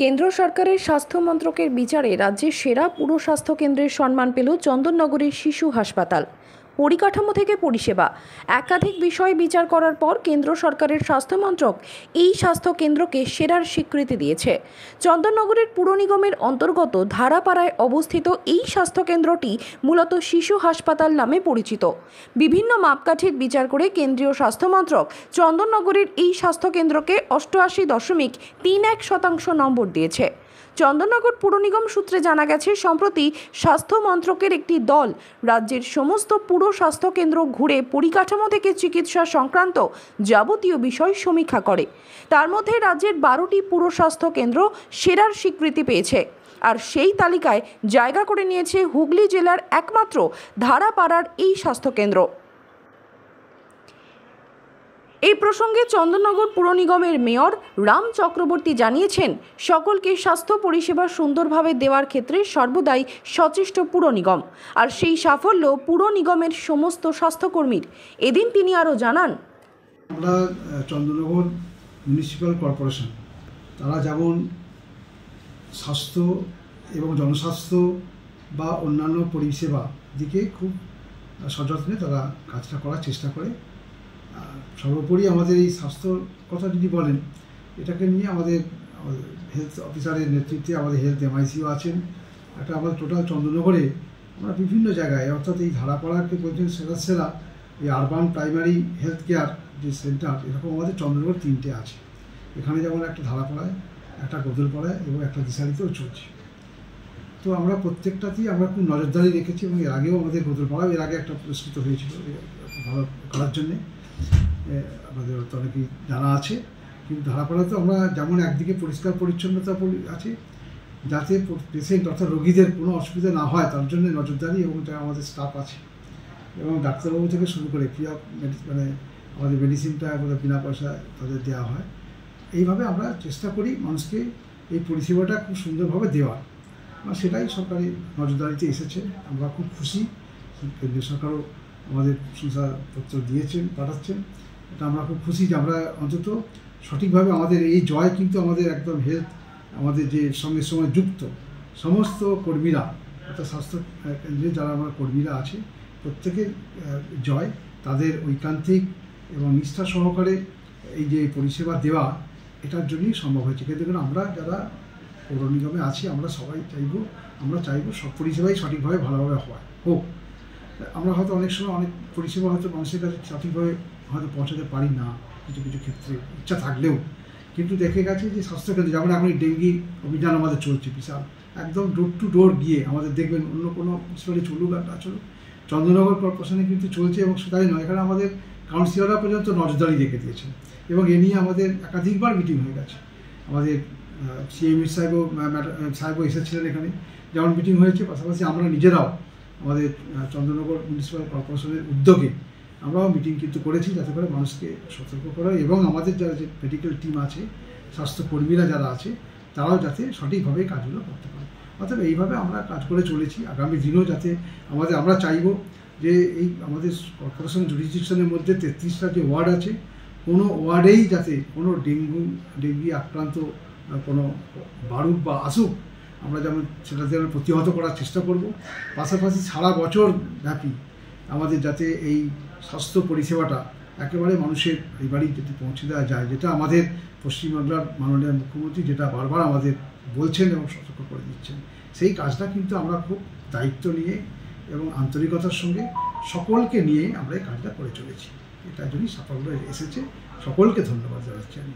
কেন্দ্র সরকারের স্বাস্থ্য মন্ত্রকের বিচারে রাজ্যের সেরা পুর স্বাস্থ্য কেন্দ্রের সম্মান পেল চন্দননগরের শিশু হাসপাতাল। পরিকাঠামো থেকে পরিষেবা একাধিক বিষয় বিচার করার পর কেন্দ্র সরকারের স্বাস্থ্য মন্ত্রক এই স্বাস্থ্য কেন্দ্রকে সেরার স্বীকৃতি দিয়েছে। চন্দননগরের পুর নিগমের অন্তর্গত ধারাপাড়ায় অবস্থিত এই স্বাস্থ্য কেন্দ্রটি মূলত শিশু হাসপাতাল নামে পরিচিত। বিভিন্ন মাপকাঠির বিচার করে কেন্দ্রীয় স্বাস্থ্য মন্ত্রক চন্দননগরের এই স্বাস্থ্য কেন্দ্রকে 88.31% নম্বর দিয়েছে। চন্দননগর পুর নিগম সূত্রে জানা গেছে, সম্প্রতি স্বাস্থ্য মন্ত্রকের একটি দল রাজ্যের সমস্ত পুর স্বাস্থ্য কেন্দ্র ঘুরে পরিকাঠামো থেকে চিকিৎসা সংক্রান্ত যাবতীয় বিষয় সমীক্ষা করে। তার মধ্যে রাজ্যের 12টি পুর স্বাস্থ্য কেন্দ্র সেরার স্বীকৃতি পেয়েছে। আর সেই তালিকায় জায়গা করে নিয়েছে হুগলি জেলার একমাত্র ধারাপাড়ার এই স্বাস্থ্য কেন্দ্র। এই প্রসঙ্গে চন্দননগর পুর নিগমের মেয়র রাম চক্রবর্তী জানিয়েছেন, সকলকে স্বাস্থ্য পরিষেবা সুন্দরভাবে দেওয়ার ক্ষেত্রে সর্বদাই সচেষ্ট পুর নিগম, আর সেই সাফল্য পুর নিগমের সমস্ত স্বাস্থ্যকর্মীর। এদিন তিনি আরও জানান, আমরা চন্দননগর মিউনিসিপ্যাল কর্পোরেশন তারা যেমন স্বাস্থ্য এবং জনস্বাস্থ্য বা অন্যান্য পরিষেবা দিকে খুব সযত্নে তারা কাজটা করার চেষ্টা করে। সর্বোপরি আমাদের এই স্বাস্থ্যর কথা যদি বলেন, এটাকে নিয়ে আমাদের হেলথ অফিসারের নেতৃত্বে আমাদের হেলথ এমআইসিও আছেন। একটা আমাদের টোটাল চন্দননগরে আমরা বিভিন্ন জায়গায়, অর্থাৎ এই ধারাপাড়াকে বলছেন সেরা এই আরবান প্রাইমারি হেলথ কেয়ার যে সেন্টার, এরকম আমাদের চন্দননগর 3টে আছে। এখানে যেমন একটা ধারাপাড়ায়, একটা গোদলপাড়ায় এবং একটা দিশারিতেও চলছে। তো আমরা প্রত্যেকটাতেই আমরা খুব নজরদারি রেখেছি এবং এর আগেও আমাদের গোদলপাড়াও এর আগে একটা পুরস্কৃত হয়েছিল ভালো করার জন্যে, আমাদের তো অনেকেই জানা আছে। কিন্তু ধারাপাড়াতে আমরা যেমন একদিকে পরিষ্কার পরিচ্ছন্নতা আছে, যাতে পেশেন্ট অর্থাৎ রোগীদের কোনো অসুবিধা না হয় তার জন্য নজরদারি এবং আমাদের স্টাফ আছে, এবং ডাক্তারবাবু থেকে শুরু করে ফ্রি অফ মানে আমাদের মেডিসিনটা আমাদের বিনা পয়সায় তাদের দেওয়া হয়। এইভাবে আমরা চেষ্টা করি মানুষকে এই পরিষেবাটা খুব সুন্দরভাবে দেওয়ার, সেটাই সরকারি নজরদারিতে এসেছে। আমরা খুব খুশি, কেন্দ্রীয় সরকারও আমাদের প্রশংসাপত্র দিয়েছেন, পাঠাচ্ছেন। এটা আমরা খুব খুশি যে আমরা অন্তত সঠিকভাবে আমাদের এই জয় কিন্তু আমাদের একদম হেলথ আমাদের যে সঙ্গে যুক্ত সমস্ত কর্মীরা, অর্থাৎ স্বাস্থ্য কেন্দ্রে যারা আমরা কর্মীরা আছে প্রত্যেকের জয়, তাদের ঐকান্তিক এবং নিষ্ঠা সহকারে এই যে পরিষেবা দেওয়া, এটার জন্যই সম্ভব হয়েছে। কিন্তু আমরা যারা পৌর নিগমে আছি আমরা সবাই চাইবো সব পরিষেবাই সঠিকভাবে ভালোভাবে হোক। আমরা হয়তো অনেক সময় অনেক পরিষেবা হয়তো মানুষের কাছে সঠিকভাবে হয়তো পৌঁছাতে পারি না কিছু কিছু ক্ষেত্রে, ইচ্ছা থাকলেও। কিন্তু দেখে গেছে যে স্বাস্থ্যকেন্দ্র যেমন এখন ডেঙ্গি অভিযান আমাদের চলছে বিশাল, একদম ডোর টু ডোর গিয়ে আমাদের দেখবেন অন্য কোনো মিউনিসিপ্যালিটি চলুক আর না চলুক, চন্দননগর কর্পোরেশনে কিন্তু চলছে। এবং সেটাই নয়, এখানে আমাদের কাউন্সিলররা পর্যন্ত নজরদারি রেখে দিয়েছেন এবং এ নিয়ে আমাদের একাধিকবার মিটিং হয়ে গেছে। আমাদের সিএমই সাহেবও এসেছিলেন এখানে, যেমন মিটিং হয়েছে। পাশাপাশি আমরা নিজেরাও আমাদের চন্দননগর মিউনিসিপ্যাল কর্পোরেশনের উদ্যোগে আমরাও মিটিং কিন্তু করেছি, যাতে করে মানুষকে সতর্ক করা এবং আমাদের যারা যে মেডিকেল টিম আছে, স্বাস্থ্যকর্মীরা যারা আছে, তারাও যাতে সঠিকভাবে কাজগুলো করতে পারে। অর্থাৎ এইভাবে আমরা কাজ করে চলেছি। আগামী দিনেও যাতে আমরা চাইব যে এই আমাদের কর্পোরেশন জুরিসডিকশনের মধ্যে 33টা যে ওয়ার্ড আছে, কোনো ওয়ার্ডেই যাতে কোনো ডেঙ্গি আক্রান্ত কোনো বাড়ুক বা আসুক, আমরা যেমন সেটাতে প্রতিহত করার চেষ্টা করব। পাশাপাশি সারা বছর ব্যাপী আমাদের যাতে এই স্বাস্থ্য পরিষেবাটা একেবারে মানুষের এই বাড়ি যদি পৌঁছে দেওয়া যায়, যেটা আমাদের পশ্চিমবাংলার মাননীয় মুখ্যমন্ত্রী যেটা বারবার আমাদের বলছেন এবং সতর্ক করে দিচ্ছেন, সেই কাজটা কিন্তু আমরা খুব দায়িত্ব নিয়ে এবং আন্তরিকতার সঙ্গে সকলকে নিয়ে আমরা এই কাজটা করে চলেছি। এটার জন্যই সাফল্য এসেছে। সকলকে ধন্যবাদ জানাচ্ছি আমি।